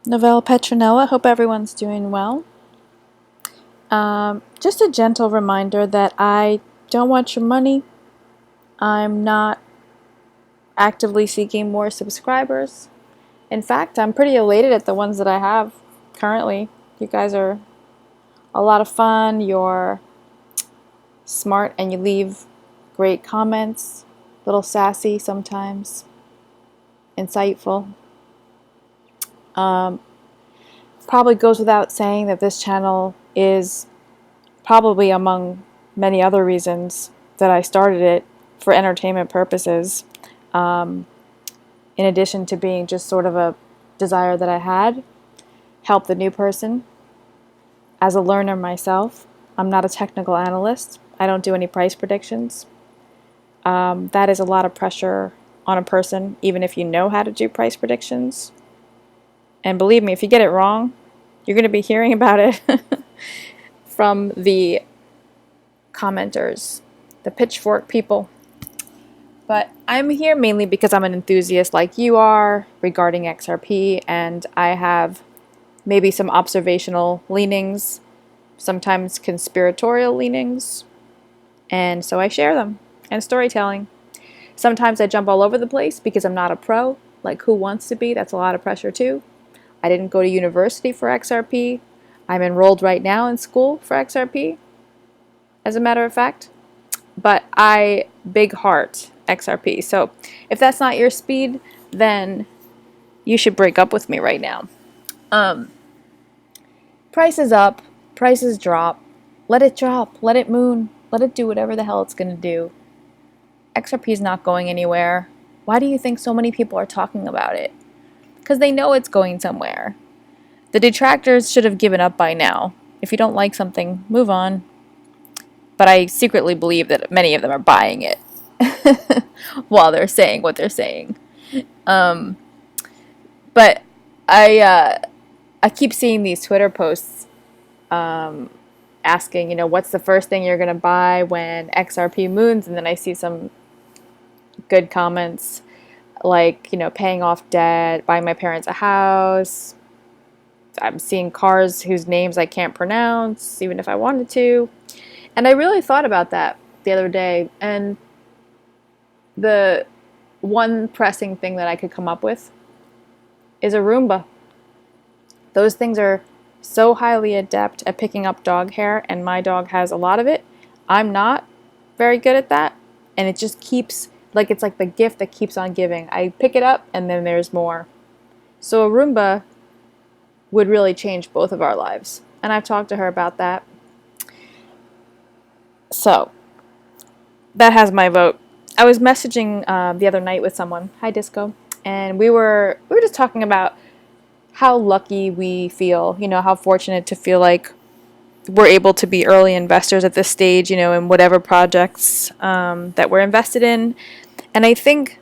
Novella Petronella. Hope everyone's doing well. Just a gentle reminder that I don't want your money. I'm not actively seeking more subscribers. In fact, I'm pretty elated at the ones that I have currently. You guys are a lot of fun. You're smart and you leave great comments, a little sassy sometimes, insightful. Probably goes without saying that this channel is probably among many other reasons that I started it for entertainment purposes, in addition to being just sort of a desire that I had, help the new person. As a learner myself, I'm not a technical analyst. I don't do any price predictions. That is a lot of pressure on a person, even if you know how to do price predictions. And believe me, if you get it wrong, you're going to be hearing about it from the commenters, the pitchfork people. But I'm here mainly because I'm an enthusiast like you are regarding XRP, and I have maybe some observational leanings, sometimes conspiratorial leanings, and so I share them. And storytelling. Sometimes I jump all over the place because I'm not a pro, like who wants to be? That's a lot of pressure too. I didn't go to university for XRP. I'm enrolled right now in school for XRP, as a matter of fact. But I big heart XRP. So if that's not your speed, then you should break up with me right now. Prices up, prices drop. Let it drop, let it moon, let it do whatever the hell it's going to do. XRP is not going anywhere. Why do you think so many people are talking about it? Because they know it's going somewhere. The detractors should have given up by now. If you don't like something, move on. But I secretly believe that many of them are buying it while they're saying what they're saying. But I keep seeing these Twitter posts asking, what's the first thing you're going to buy when XRP moons? And then I see some good comments like, paying off debt, buying my parents a house. I'm seeing cars whose names I can't pronounce, even if I wanted to. And I really thought about that the other day. And the one pressing thing that I could come up with is a Roomba. Those things are so highly adept at picking up dog hair, and my dog has a lot of it. I'm not very good at that. And it just keeps, it's like the gift that keeps on giving. I pick it up and then there's more. So a Roomba would really change both of our lives. And I've talked to her about that. So that has my vote. I was messaging the other night with someone, hi Disco, and we were just talking about how lucky we feel, how fortunate to feel like we're able to be early investors at this stage, in whatever projects that we're invested in. And I think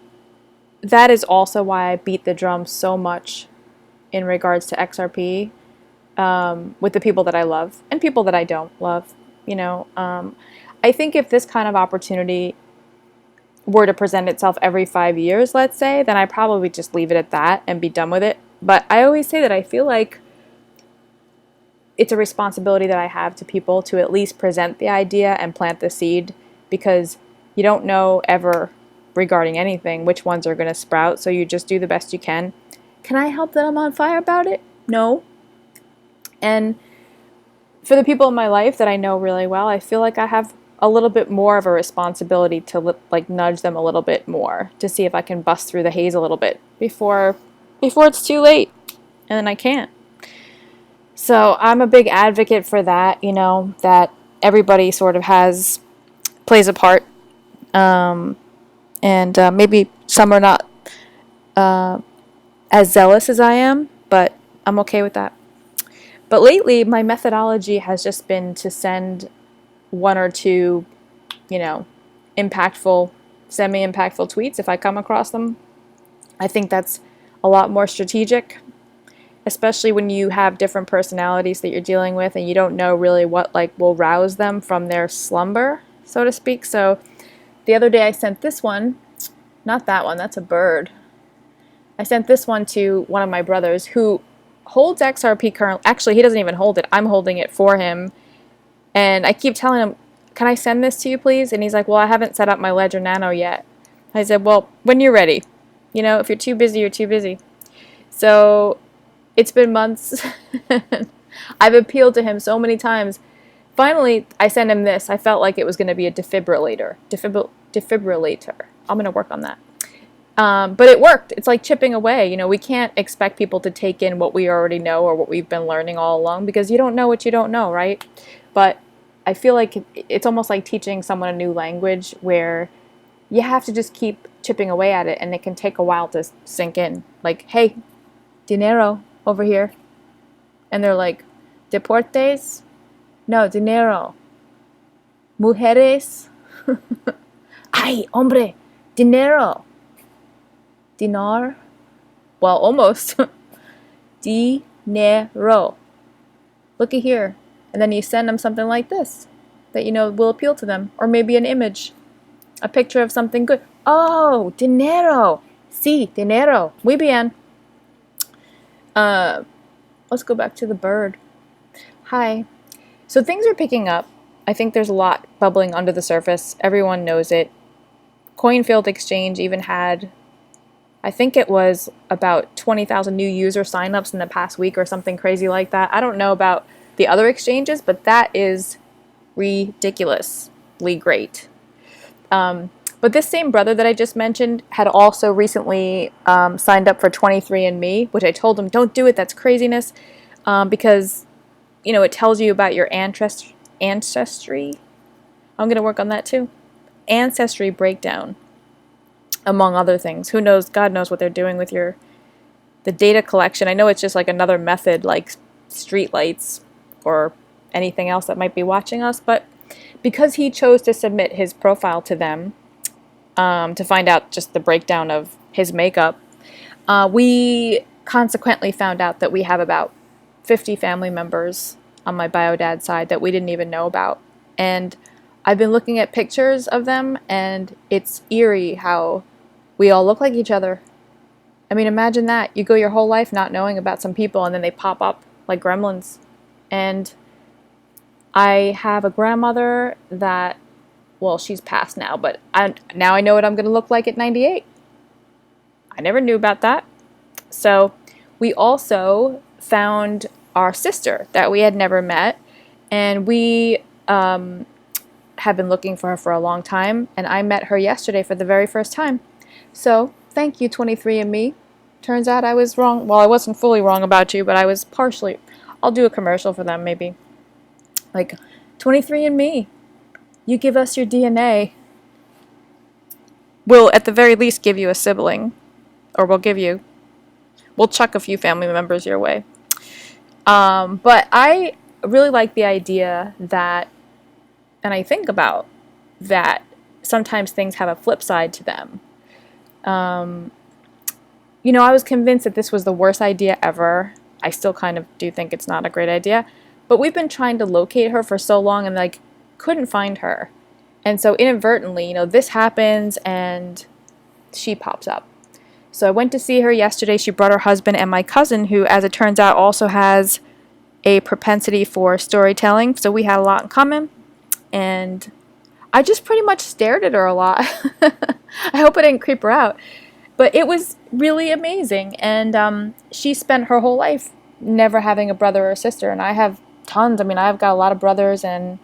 that is also why I beat the drum so much in regards to XRP with the people that I love and people that I don't love. I think if this kind of opportunity were to present itself every 5 years, let's say, then I probably just leave it at that and be done with it. But I always say that I feel like it's a responsibility that I have to people to at least present the idea and plant the seed, because you don't know ever regarding anything which ones are going to sprout, so you just do the best you can. Can I help that I'm on fire about it? No. And for the people in my life that I know really well, I feel like I have a little bit more of a responsibility to nudge them a little bit more to see if I can bust through the haze a little bit before it's too late, and then I can't. So I'm a big advocate for that, that everybody sort of plays a part, and maybe some are not as zealous as I am, but I'm okay with that. But lately, my methodology has just been to send one or two, impactful, semi-impactful tweets if I come across them. I think that's a lot more strategic, especially when you have different personalities that you're dealing with and you don't know really what will rouse them from their slumber, so to speak. So the other day I sent this one, not that one, that's a bird. I sent this one to one of my brothers who holds XRP currently. Actually, he doesn't even hold it. I'm holding it for him. And I keep telling him, can I send this to you, please? And he's like, well, I haven't set up my Ledger Nano yet. I said, well, when you're ready. You know, if you're too busy, you're too busy. So it's been months. I've appealed to him so many times. Finally, I sent him this. I felt like it was going to be a defibrillator. Defibrillator. I'm going to work on that. But it worked. It's like chipping away. You know, we can't expect people to take in what we already know or what we've been learning all along, because you don't know what you don't know, right? But I feel like it's almost like teaching someone a new language, where you have to just keep chipping away at it, and it can take a while to sink in. Like, hey, dinero over here. And they're like, deportes? No, dinero. Mujeres? Ay, hombre, dinero. Dinar? Well, almost. Dinero. Looky here. And then you send them something like this that you know will appeal to them. Or maybe an image. A picture of something good. Oh, dinero. Sí, dinero. Muy bien. Let's go back to the bird. Hi. So things are picking up. I think there's a lot bubbling under the surface. Everyone knows it. Coinfield Exchange even had, I think it was about 20,000 new user signups in the past week or something crazy like that. I don't know about the other exchanges, but that is ridiculously great. But this same brother that I just mentioned had also recently signed up for 23andMe, which I told him, don't do it, that's craziness, because, you know, it tells you about your ancestry. I'm going to work on that too. Ancestry breakdown, among other things. Who knows? God knows what they're doing with the data collection. I know it's just like another method, like streetlights or anything else that might be watching us, but because he chose to submit his profile to them to find out just the breakdown of his makeup, we consequently found out that we have about 50 family members on my bio dad side that we didn't even know about. And I've been looking at pictures of them, and it's eerie how we all look like each other. I mean, imagine that. You go your whole life not knowing about some people, and then they pop up like gremlins. And I have a grandmother that, well, she's passed now, but now I know what I'm going to look like at 98. I never knew about that. So we also found our sister that we had never met, and we have been looking for her for a long time, and I met her yesterday for the very first time. So thank you, 23andMe. Turns out I was wrong. Well, I wasn't fully wrong about you, but I was partially. I'll do a commercial for them maybe. Like, 23andMe, you give us your DNA. We'll at the very least give you a sibling, or we'll chuck a few family members your way. But I really like the idea that, and I think about that sometimes things have a flip side to them. You know, I was convinced that this was the worst idea ever. I still kind of do think it's not a great idea. But we've been trying to locate her for so long and like couldn't find her. And so inadvertently, you know, this happens and she pops up. So I went to see her yesterday. She brought her husband and my cousin, who, as it turns out, also has a propensity for storytelling. So we had a lot in common. And I just pretty much stared at her a lot. I hope I didn't creep her out. But it was really amazing. And she spent her whole life never having a brother or sister. And I have tons. I mean, I've got a lot of brothers, and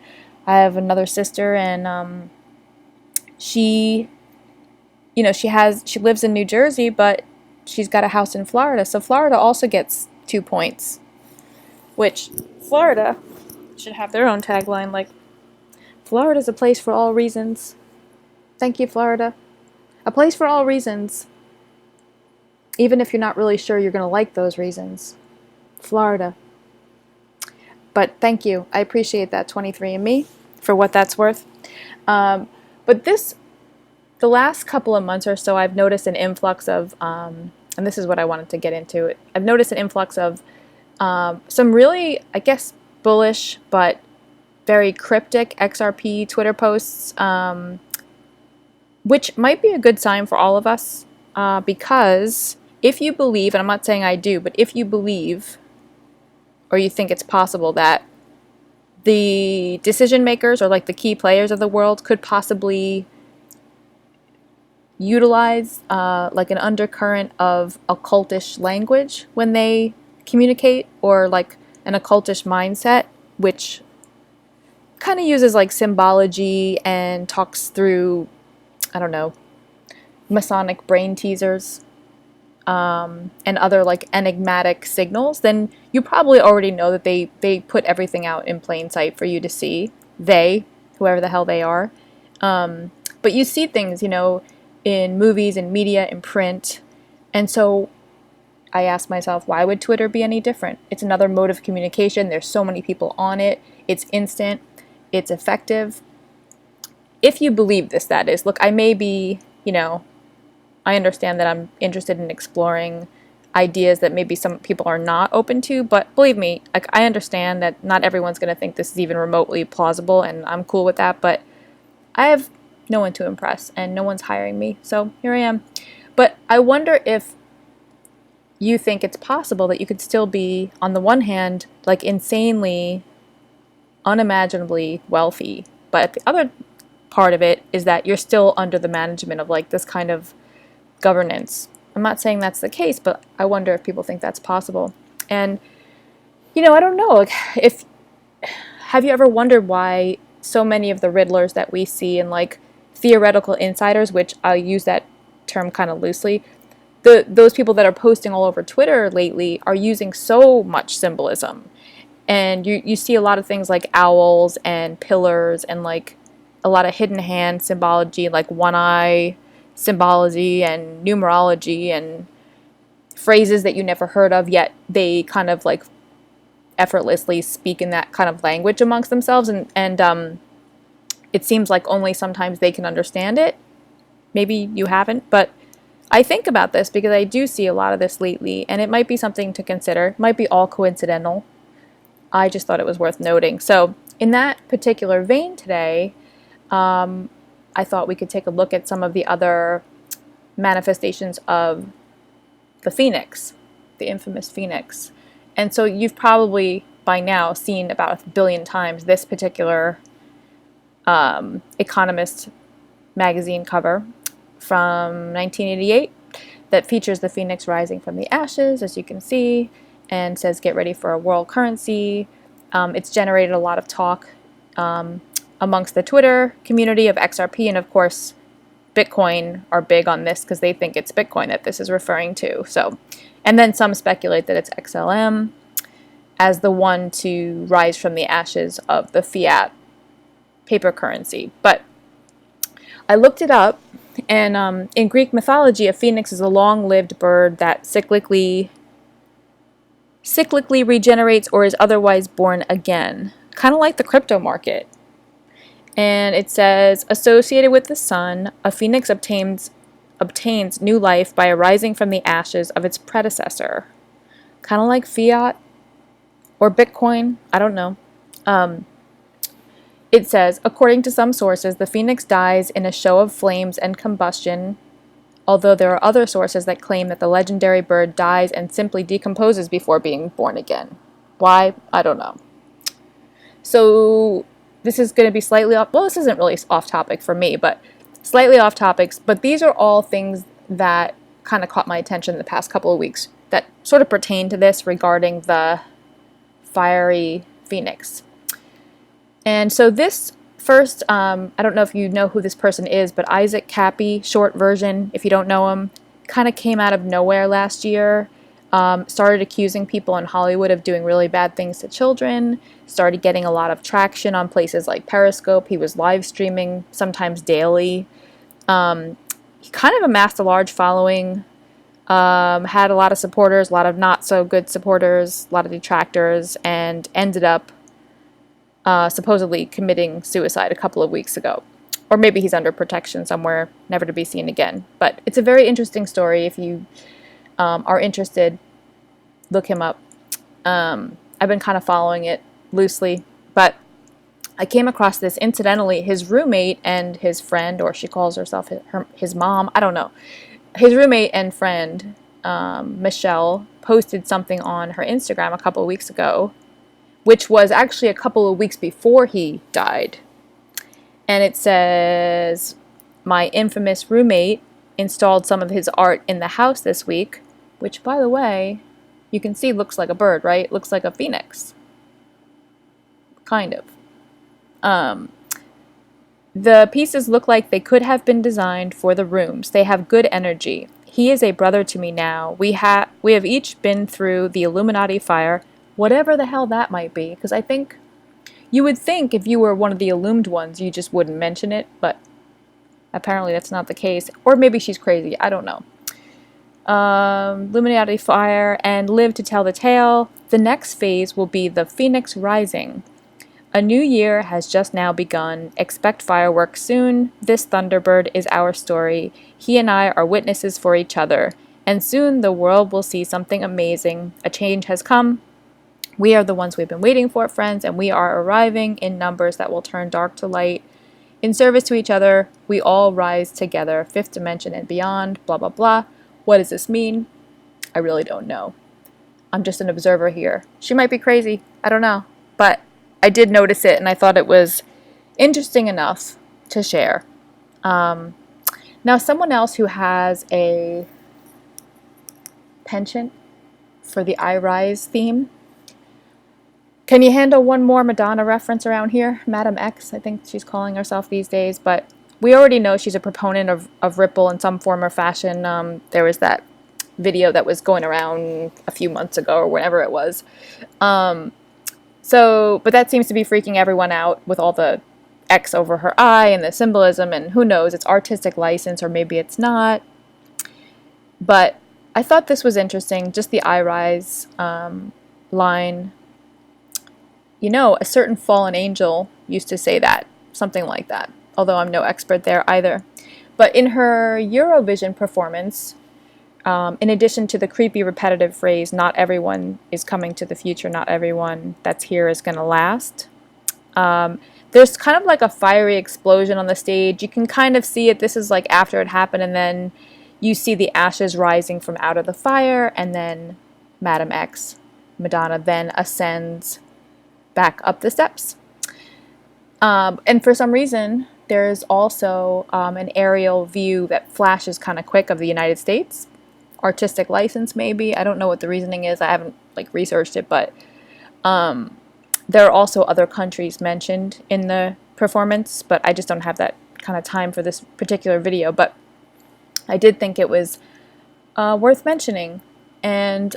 I have another sister. And she, you know, she lives in New Jersey, but she's got a house in Florida. So Florida also gets 2 points. Which Florida should have their own tagline, like, Florida's a place for all reasons. Thank you, Florida. A place for all reasons. Even if you're not really sure you're going to like those reasons. Florida. But thank you. I appreciate that, 23andMe, for what that's worth. But the last couple of months or so, I've noticed an influx of, and this is what I wanted to get into. I've noticed an influx of some really, I guess, bullish, but very cryptic XRP Twitter posts, which might be a good sign for all of us, because if you believe, and I'm not saying I do, but if you believe or you think it's possible that the decision makers or like the key players of the world could possibly utilize like an undercurrent of occultish language when they communicate, or like an occultish mindset, which kind of uses like symbology and talks through, I don't know, Masonic brain teasers, and other like enigmatic signals, then you probably already know that they put everything out in plain sight for you to see. They, whoever the hell they are. But you see things, in movies and media and print. And so I asked myself, why would Twitter be any different? It's another mode of communication. There's so many people on it. It's instant. It's effective. If you believe this, that is. Look, I may be, I understand that I'm interested in exploring ideas that maybe some people are not open to, but believe me, like, I understand that not everyone's going to think this is even remotely plausible, and I'm cool with that, but I have no one to impress, and no one's hiring me, so here I am. But I wonder if you think it's possible that you could still be, on the one hand, like insanely, unimaginably wealthy, but the other part of it is that you're still under the management of like this kind of governance. I'm not saying that's the case, but I wonder if people think that's possible. And I don't know, like, have you ever wondered why so many of the riddlers that we see and like theoretical insiders, which I'll use that term kind of loosely, those people that are posting all over Twitter lately are using so much symbolism. And you see a lot of things like owls and pillars and like a lot of hidden hand symbology, like one eye symbology and numerology and phrases that you never heard of, yet they kind of like effortlessly speak in that kind of language amongst themselves, and it seems like only sometimes they can understand it. Maybe you haven't, but I think about this because I do see a lot of this lately, and it might be something to consider. It might be all coincidental. I just thought it was worth noting. So in that particular vein today, I thought we could take a look at some of the other manifestations of the phoenix, the infamous phoenix. And so you've probably by now seen about 1 billion times this particular Economist magazine cover from 1988 that features the phoenix rising from the ashes, as you can see, and says, "Get ready for a world currency." It's generated a lot of talk amongst the Twitter community of XRP, and of course Bitcoin are big on this because they think it's Bitcoin that this is referring to. So, and then some speculate that it's XLM as the one to rise from the ashes of the fiat paper currency. But I looked it up, and in Greek mythology, a phoenix is a long-lived bird that cyclically regenerates or is otherwise born again, kind of like the crypto market. And it says, associated with the sun, a phoenix obtains new life by arising from the ashes of its predecessor. Kind of like fiat or Bitcoin, I don't know. It says, according to some sources, the phoenix dies in a show of flames and combustion, although there are other sources that claim that the legendary bird dies and simply decomposes before being born again. Why? I don't know. So this is going to be slightly off, well, this isn't really off topic for me, but slightly off topics, but these are all things that kind of caught my attention the past couple of weeks that sort of pertain to this regarding the fiery phoenix. And so this first, I don't know if you know who this person is, but Isaac Kappy, short version, if you don't know him, kind of came out of nowhere last year, started accusing people in Hollywood of doing really bad things to children, started getting a lot of traction on places like Periscope. He was live streaming sometimes daily. He kind of amassed a large following, had a lot of supporters, a lot of not so good supporters, a lot of detractors, and ended up supposedly committing suicide a couple of weeks ago. Or maybe he's under protection somewhere, never to be seen again. But it's a very interesting story. If you are interested, look him up. I've been kind of following it loosely, but I came across this incidentally. His roommate and his friend, or she calls herself his mom, I don't know. His roommate and friend Michelle posted something on her Instagram a couple of weeks ago, which was actually a couple of weeks before he died. And it says, my infamous roommate installed some of his art in the house this week, which, by the way, you can see looks like a bird, right? Looks like a phoenix. Kind of. The pieces look like they could have been designed for the rooms. They have good energy. He is a brother to me now. We have each been through the Illuminati fire, whatever the hell that might be, because I think you would think if you were one of the illumined ones, you just wouldn't mention it, but apparently that's not the case. Or maybe she's crazy. I don't know. Illuminati fire and live to tell the tale. The next phase will be the Phoenix Rising. A new year has just now begun. Expect fireworks soon. This Thunderbird is our story. He and I are witnesses for each other. And soon the world will see something amazing. A change has come. We are the ones we've been waiting for, friends, and we are arriving in numbers that will turn dark to light. In service to each other, we all rise together. Fifth dimension and beyond, blah, blah, blah. What does this mean? I really don't know. I'm just an observer here. She might be crazy. I don't know. But I did notice it, and I thought it was interesting enough to share. Now, someone else who has a penchant for the I Rise theme. Can you handle one more Madonna reference around here? Madam X, I think she's calling herself these days, but we already know she's a proponent of Ripple in some form or fashion. There was that video that was going around a few months ago or whenever it was. But that seems to be freaking everyone out with all the X over her eye and the symbolism, and who knows, it's artistic license or maybe it's not. But I thought this was interesting, just the I Rise line. You know, a certain fallen angel used to say that, something like that, although I'm no expert there either. But in her Eurovision performance, in addition to the creepy repetitive phrase, not everyone is coming to the future, not everyone that's here is going to last, there's kind of like a fiery explosion on the stage. You can kind of see it. This is like after it happened, and then you see the ashes rising from out of the fire, and then Madam X, Madonna, then ascends back up the steps. And for some reason, there's also an aerial view that flashes kind of quick of the United States. Artistic license, maybe. I don't know what the reasoning is. I haven't researched it, but there are also other countries mentioned in the performance, but I just don't have that kind of time for this particular video. But I did think it was worth mentioning. And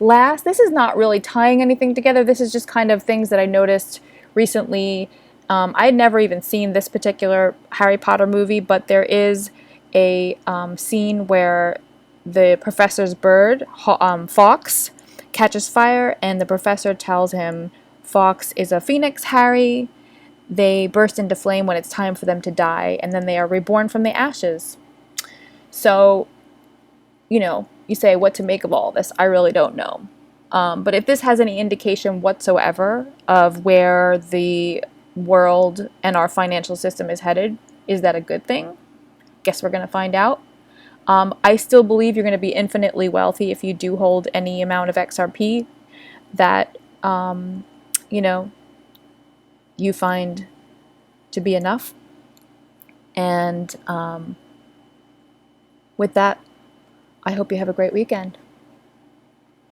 last, this is not really tying anything together. This is just kind of things that I noticed recently. I had never even seen this particular Harry Potter movie, but there is a scene where the professor's bird, Fawkes, catches fire, and the professor tells him, Fawkes is a phoenix, Harry. They burst into flame when it's time for them to die, and then they are reborn from the ashes. So, you know, you say what to make of all this. I really don't know. But if this has any indication whatsoever of where the world and our financial system is headed, is that a good thing? Guess we're going to find out. I still believe you're going to be infinitely wealthy if you do hold any amount of XRP that, you find to be enough. And with that, I hope you have a great weekend.